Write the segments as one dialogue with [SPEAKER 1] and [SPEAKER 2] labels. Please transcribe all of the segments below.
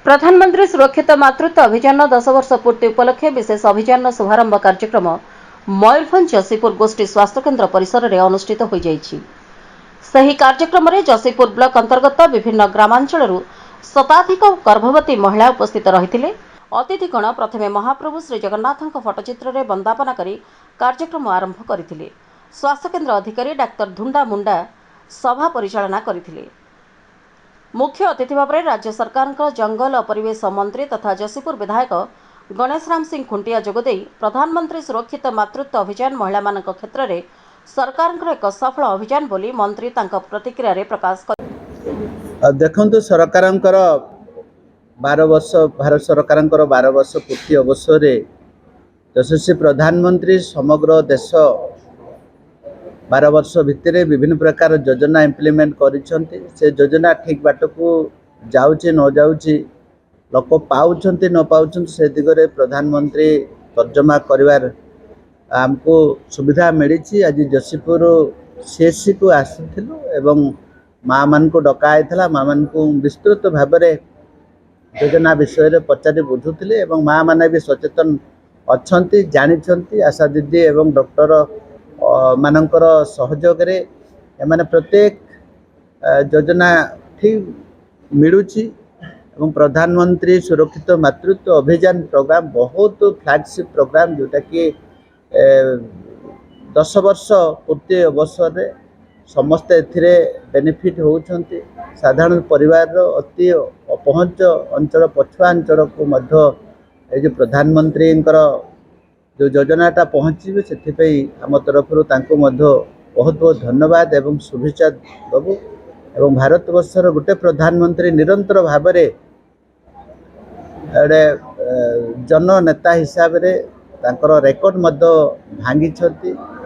[SPEAKER 1] प्रधानमंत्री सुरक्षित मातृत्व अभियान 10 वर्ष पूर्ति उपलक्षे विशेष अभियान शुभारंभ कार्यक्रम मयूरभंज जसीपुर गोष्ठी स्वास्थ्य केन्द्र परिसर में अनुष्ठित हो जाइछि। सही कार्यक्रम में जसीपुर ब्लॉक अंतर्गत विभिन्न ग्रामांचल शताधिक गर्भवती महिला उपस्थित रही। अतिथिगण प्रथमे महाप्रभु श्री जगन्नाथ फटोचित्र में वंदापना कर कार्यक्रम आरंभ करथिले। स्वास्थ्य केन्द्र अधिकारी डाक्टर धुंडा मुंडा सभा परिचालना करथिले। मुख्य अतिथि भाव में राज्य सरकार जंगल और परिवेश मंत्री तथा जसीपुर विधायक गणेश राम सिंह खुंटिया जोगदे प्रधानमंत्री सुरक्षित मातृत्व अभियान महिला मानक क्षेत्र में सरकार एक सफल अभियान बोली मंत्री प्रतिक्रिया रे प्रकाश कर
[SPEAKER 2] देखंतु सरकार 12 वर्ष भारत सरकार 12 वर्ष पूर्ति अवसर यशस्वी प्रधानमंत्री समग्र देश 12 वर्ष भितर विभिन्न प्रकार योजना इम्प्लीमेंट करिसेंती। से योजना ठीक बाट को जाउची न जाउची लोक पाउछंती न पाउछंती से दिगरे प्रधानमंत्री तर्जमा करिवार आमको सुविधा मिली। आज जसीपुर सीएससी को आसिथिलु एवं माँ मान को डकाइला। माँ मान को विस्तृत भाव में योजना विषय पचारि बुझुले एवं माँ माने भी सचेतन अच्छी जानी। आशा दीदी एवं डॉक्टर मानकर सहयोग रे एमाने प्रत्येक योजना ठीक मिलुची एवं प्रधानमंत्री सुरक्षित मातृत्व अभियान प्रोग्राम बहुत फ्लैगशिप प्रोग्राम जोटा कि 10 वर्ष पूर्ति अवसर रे समस्त एथिरे बेनिफिट होउछंती। साधारण परिवार अति अपहंच अंचल पछुआ अंचल को मध्य ए जो प्रधानमंत्री जो योजनाटा पहुँचे से आम तरफ बहुत बहुत धन्यवाद एवं शुभेच्छा देवु। एवं भारत वर्षर गोटे प्रधानमंत्री निरंतर भाव में जननेता हिसाब रे तांकर रेकर्ड भांगी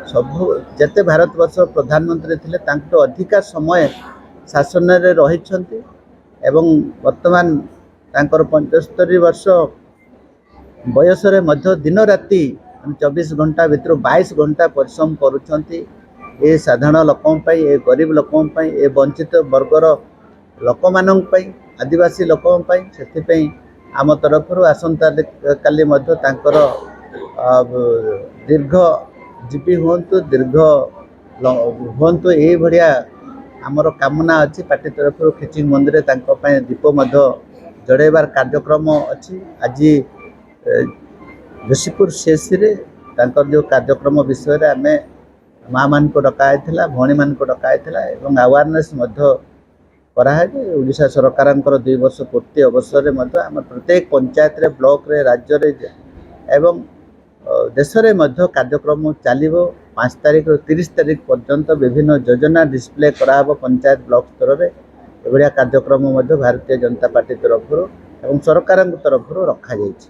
[SPEAKER 2] सबु जेते भारत वर्ष प्रधानमंत्री थिले तांको अधिका समय शासन रे रहिछंती एवं वर्तमान तांकर 75 वर्ष बयस रे मध्य दिन राति 24 घंटा भितर 22 घंटा परिश्रम करुछंती। ए साधारण लोकों पई, ए गरीब लोकों पई, ए वंचित वर्गर लोक मानन पई, आदिवासी लोकों पई सेति पई आम तरफ आसंता काली मध्य तांकर दीर्घ जीपी हुंतु दीर्घ हुंतु ए भड़िया आमर कामना अच्छी। पार्टी तरफ खिचिंग मंदिर तांको पई दीप मध्य जड़ेबार कार्यक्रम अच्छी। आज जसीपुर सीएससी रे तांकर जो कार्यक्रम विषय रे आमे माँ मान को डकाइला, भौणी मान को डकाइला एवं अवेयरनेस मध्य कराए। ओडिशा सरकार 2 वर्ष पूर्ति अवसर में आम प्रत्येक पंचायत रे ब्लॉक रे राज्य रे एवं देश रे मध्य कार्यक्रम चलिबो। 5 तारीख रो 30 तारीख पर्यंत विभिन्न योजना डिस्प्ले कराबो पंचायत ब्लॉक स्तर रे। एभलिया कार्यक्रम मध्य भारतीय जनता पार्टी तरफ एवं सरकार तरफ रखा जाइछि।